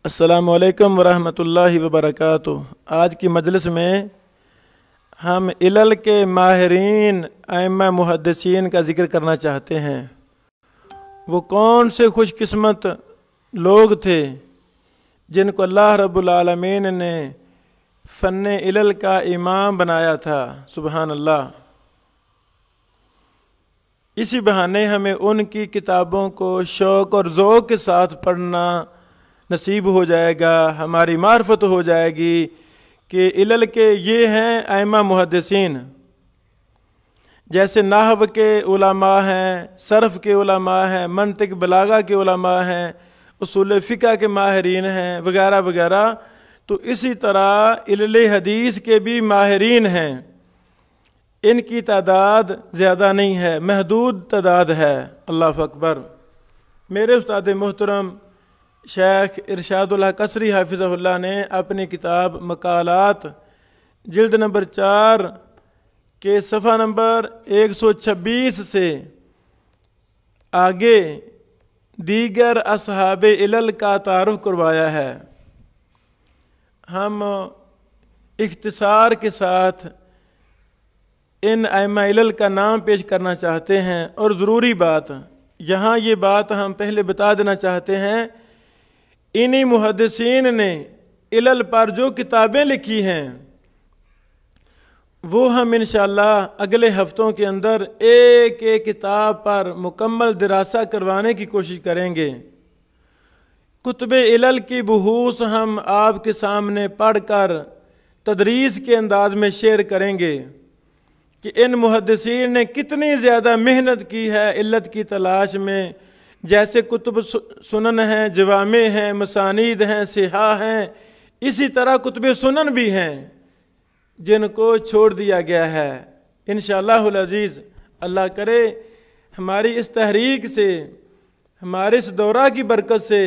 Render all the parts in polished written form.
السلام علیکم ورحمۃ اللہ وبرکاتہ۔ آج کی مجلس میں ہم علل کے ماہرین ائمہ محدثین کا ذکر کرنا چاہتے ہیں۔ وہ کون سے خوش قسمت لوگ تھے جن کو اللہ رب العالمین نے فن علل کا امام بنایا تھا، سبحان اللہ۔ اسی بہانے ہمیں ان کی کتابوں کو شوق اور ذوق کے ساتھ پڑھنا نصیب ہو جائے گا، ہماری معرفت ہو جائے گی کہ علل کے یہ ہیں ائمہ محدثین۔ جیسے نحو کے علماء ہیں، صرف کے علماء ہیں، منطق بلاغہ کے علماء ہیں، اصول فقہ کے ماہرین ہیں وغیرہ وغیرہ، تو اسی طرح علل حدیث کے بھی ماہرین ہیں۔ ان کی تعداد زیادہ نہیں ہے، محدود تعداد ہے۔ اللہ اکبر۔ میرے استاد محترم شیخ ارشاد الحق قصری حافظہ اللہ نے اپنی کتاب مقالات جلد نمبر 4 کے صفحہ نمبر 126 سے آگے دیگر اصحاب علل کا تعارف کروایا ہے۔ ہم اختصار کے ساتھ ان ائمہ علل کا نام پیش کرنا چاہتے ہیں، اور ضروری بات یہاں یہ بات ہم پہلے بتا دینا چاہتے ہیں، انہی محدثین نے علل پر جو کتابیں لکھی ہیں وہ ہم انشاءاللہ اگلے ہفتوں کے اندر ایک ایک کتاب پر مکمل دراسہ کروانے کی کوشش کریں گے۔ کتب علل کی بحوث ہم آپ کے سامنے پڑھ کر تدریس کے انداز میں شیئر کریں گے کہ ان محدثین نے کتنی زیادہ محنت کی ہے علت کی تلاش میں۔ جیسے کتب سنن ہیں، جوامع ہیں، مسانید ہیں، صحاح ہیں، اسی طرح کتب سنن بھی ہیں جن کو چھوڑ دیا گیا ہے۔ انشاءاللہ العزیز اللہ کرے ہماری اس تحریک سے، ہمارے اس دورہ کی برکت سے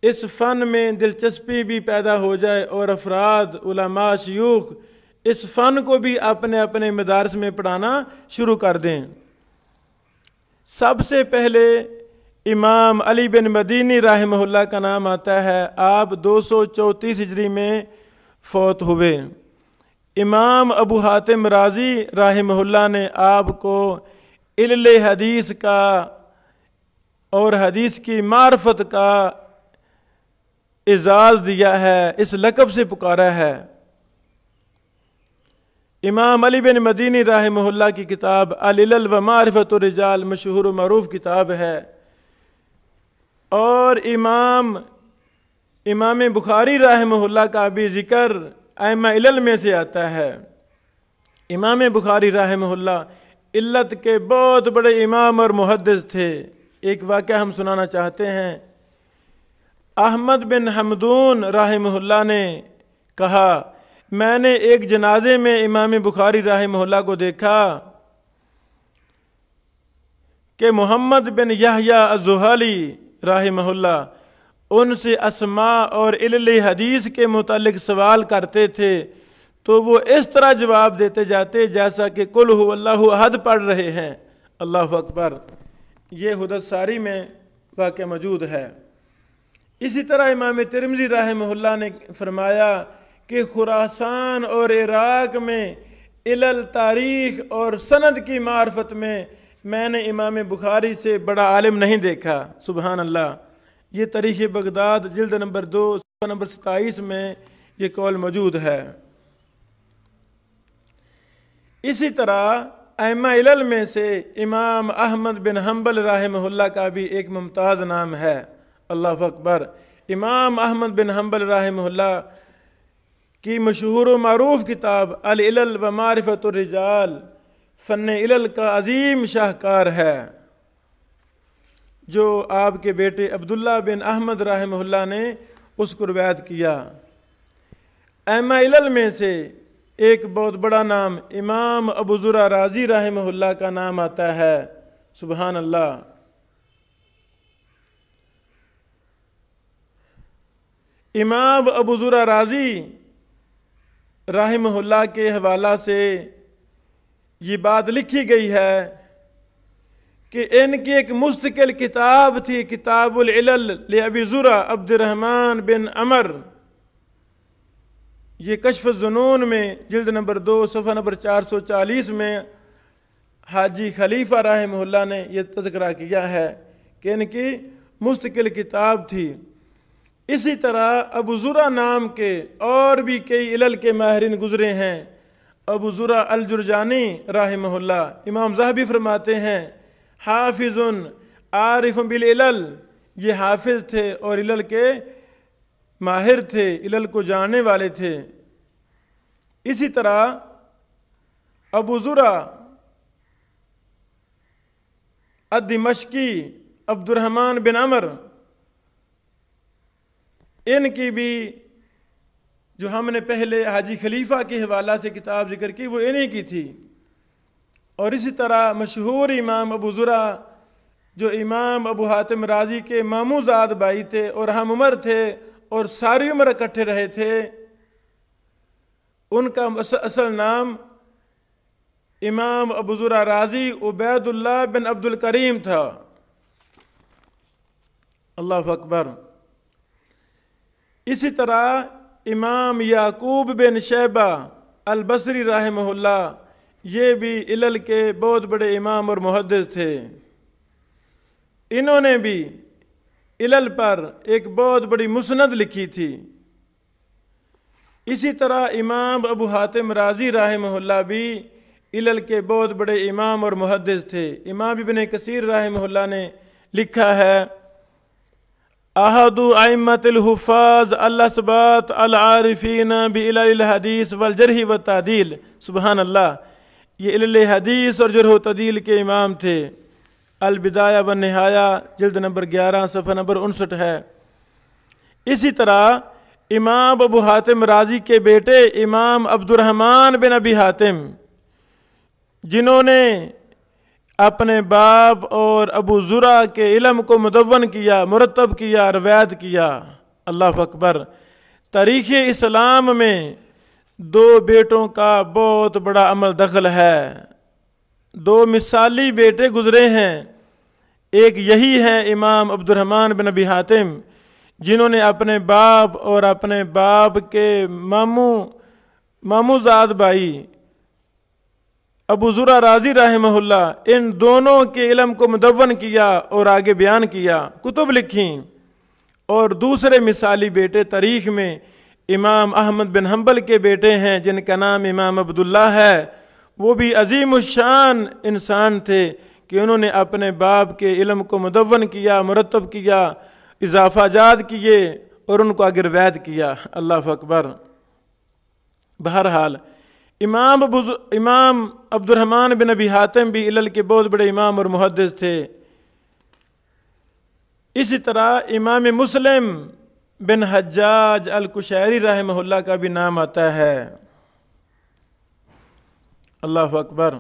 اس فن میں دلچسپی بھی پیدا ہو جائے، اور افراد، علماء، شیوخ اس فن کو بھی اپنے اپنے مدارس میں پڑھانا شروع کر دیں۔ سب سے پہلے امام علی بن مدینی رحمہ اللہ کا نام آتا ہے۔ آپ 234 ہجری میں فوت ہوئے۔ امام ابو حاتم رازی رحمہ اللہ نے آپ کو علل حدیث کا اور حدیث کی معرفت کا اعزاز دیا ہے، اس لقب سے پکارا ہے۔ امام علی بن مدینی رحمہ اللہ کی کتاب العلل و معرفت الرجال مشہور و معروف کتاب ہے، اور امام بخاری رحمہ اللہ کا بھی ذکر ائمہ علل میں سے آتا ہے۔ امام بخاری رحمہ اللہ علت کے بہت بڑے امام اور محدث تھے۔ ایک واقعہ ہم سنانا چاہتے ہیں۔ احمد بن حمدون رحمہ اللہ نے کہا، میں نے ایک جنازے میں امام بخاری رحمہ اللہ کو دیکھا کہ محمد بن یحییٰ الزحالی رحمہ اللہ ان سے اسماء اور علل حدیث کے متعلق سوال کرتے تھے، تو وہ اس طرح جواب دیتے جاتے جیسا کہ قل هو اللہ احد پڑھ رہے ہیں۔ اللہ اکبر۔ یہ حدث ساری میں واقع موجود ہے۔ اسی طرح امام ترمذی رحمہ اللہ نے فرمایا کہ خراسان اور عراق میں علل، تاریخ اور سند کی معرفت میں نے امام بخاری سے بڑا عالم نہیں دیکھا۔ سبحان اللہ۔ یہ تاریخ بغداد جلد نمبر 2 صفحہ نمبر 27 میں یہ قول موجود ہے۔ اسی طرح ائمہ علل میں سے امام احمد بن حنبل رحمہ اللہ کا بھی ایک ممتاز نام ہے۔ اللہ اکبر۔ امام احمد بن حنبل رحمہ اللہ کی مشہور و معروف کتاب العلل و معرفت الرجال فن علل کا عظیم شاہکار ہے، جو آپ کے بیٹے عبداللہ بن احمد رحمہ اللہ نے اس کو روایت کیا۔ ائمہ علل میں سے ایک بہت بڑا نام امام ابو زرع رازی رحمہ اللہ کا نام آتا ہے۔ سبحان اللہ۔ امام ابو زرع رازی رحمہ اللہ کے حوالہ سے یہ بات لکھی گئی ہے کہ ان کی ایک مستقل کتاب تھی، کتاب العلل لأبی زرع عبد الرحمن بن عمر، یہ کشف الظنون میں جلد نمبر 2 صفحہ نمبر 440 میں حاجی خلیفہ رحمہ اللہ نے یہ تذکرہ کیا ہے کہ ان کی مستقل کتاب تھی۔ اسی طرح ابو زرع نام کے اور بھی کئی علل کے ماہرین گزرے ہیں۔ ابو زرع الجرجانی رحمہ اللہ، امام ذہبی فرماتے ہیں حافظ عارف بالعلل، یہ حافظ تھے اور علل کے ماہر تھے، علل کو جاننے والے تھے۔ اسی طرح ابو زرع الدمشقی عبد الرحمن بن عمر، ان کی بھی جو ہم نے پہلے حاجی خلیفہ کے حوالہ سے کتاب ذکر کی وہ انہی کی تھی۔ اور اسی طرح مشہور امام ابو زرع جو امام ابو حاتم رازی کے ماموں زاد بھائی تھے اور ہم عمر تھے اور ساری عمر اکٹھے رہے تھے، ان کا اصل نام امام ابو زرع رازی عبید اللہ بن عبد الکریم تھا۔ اللہ اکبر۔ اسی طرح امام یعقوب بن شیبہ البصری رحمہ اللہ، یہ بھی علل کے بہت بڑے امام اور محدث تھے۔ انہوں نے بھی علل پر ایک بہت بڑی مسند لکھی تھی۔ اسی طرح امام ابو حاتم رازی رحمہ اللہ بھی علل کے بہت بڑے امام اور محدث تھے۔ امام ابن کثیر رحمہ اللہ نے لکھا ہے احد ائمۃ الحفاظ الاثبات العارفین بعلل الحدیث والجرح والتعدیل۔ سبحان اللہ، یہ علل حدیث اور جرح و تعدیل کے امام تھے۔ البدایہ والنہایہ جلد نمبر 11 صفحہ نمبر 59 ہے۔ اسی طرح امام ابو حاتم رازی کے بیٹے امام عبد الرحمن بن ابی حاتم، جنہوں نے اپنے باپ اور ابو زرع کے علم کو مدون کیا، مرتب کیا، روایت کیا۔ اللہ اکبر۔ تاریخ اسلام میں 2 بیٹوں کا بہت بڑا عمل دخل ہے۔ 2 مثالی بیٹے گزرے ہیں، ایک یہی ہے امام عبد الرحمن بن ابی حاتم، جنہوں نے اپنے باپ اور اپنے باپ کے ماموں زاد بھائی ابو زرع رازی رحمہ اللہ، ان دونوں کے علم کو مدون کیا اور آگے بیان کیا، کتب لکھیں۔ اور دوسرے مثالی بیٹے تاریخ میں امام احمد بن حنبل کے بیٹے ہیں، جن کا نام امام عبداللہ ہے۔ وہ بھی عظیم الشان انسان تھے کہ انہوں نے اپنے باپ کے علم کو مدون کیا، مرتب کیا، اضافہ جات کیے اور ان کو آگے روایت کیا۔ اللہ اکبر۔ بہرحال امام عبد الرحمن بن ابی حاتم بھی علل کے بہت بڑے امام اور محدث تھے۔ اسی طرح امام مسلم بن حجاج القشیری رحمہ اللہ کا بھی نام آتا ہے۔ اللہ اکبر۔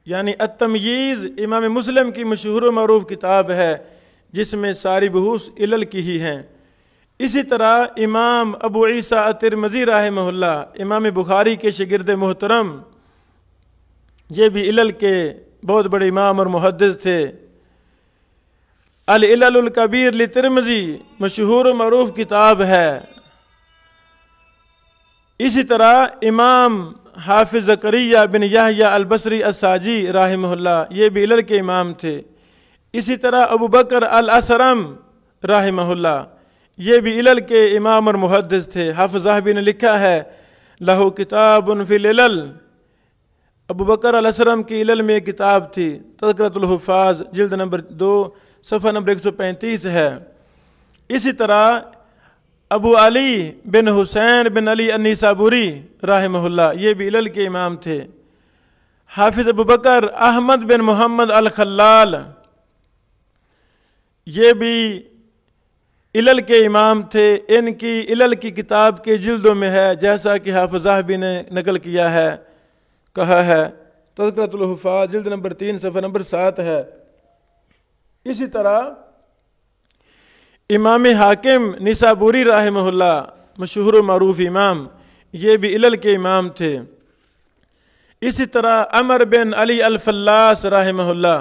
یعنی التمییز امام مسلم کی مشہور و معروف کتاب ہے، جس میں ساری بحوث علل کی ہی ہیں۔ اسی طرح امام ابو عیسیٰ الترمذی رحمہ اللہ، امام بخاری کے شاگرد محترم، یہ بھی علل کے بہت بڑے امام اور محدث تھے۔ العلل الکبیر لترمذی مشہور و معروف کتاب ہے۔ اسی طرح امام حافظ زکریا بن یحییٰ البصری الساجی رحمہ اللہ، یہ بھی علل کے امام تھے۔ اسی طرح ابو بکر الاسرم رحمہ اللہ، یہ بھی علل کے امام اور محدث تھے۔ حافظ ذہبی نے لکھا ہے لہو کتاب فی العلل، ابو بکر الاسرم کی علل میں ایک کتاب تھی، تذکرۃ الحفاظ جلد نمبر 2 صفحہ نمبر 135 ہے۔ اسی طرح ابو علی بن حسین بن علی النیسابوری رحمہ اللہ، یہ بھی علل کے امام تھے۔ حافظ ابو بکر احمد بن محمد الخلال، یہ بھی علل کے امام تھے۔ ان کی علل کی کتاب کے جلدوں میں ہے، جیسا کہ حافظ ذہبی نے نقل کیا ہے، کہا ہے تذکرۃ الحفاظ جلد نمبر 3 صفحہ نمبر 7 ہے۔ اسی طرح امام حاکم نیسابوری رحمہ اللہ، مشہور و معروف امام، یہ بھی علل کے امام تھے۔ اسی طرح عمر بن علی الفلاس رحمہ اللہ،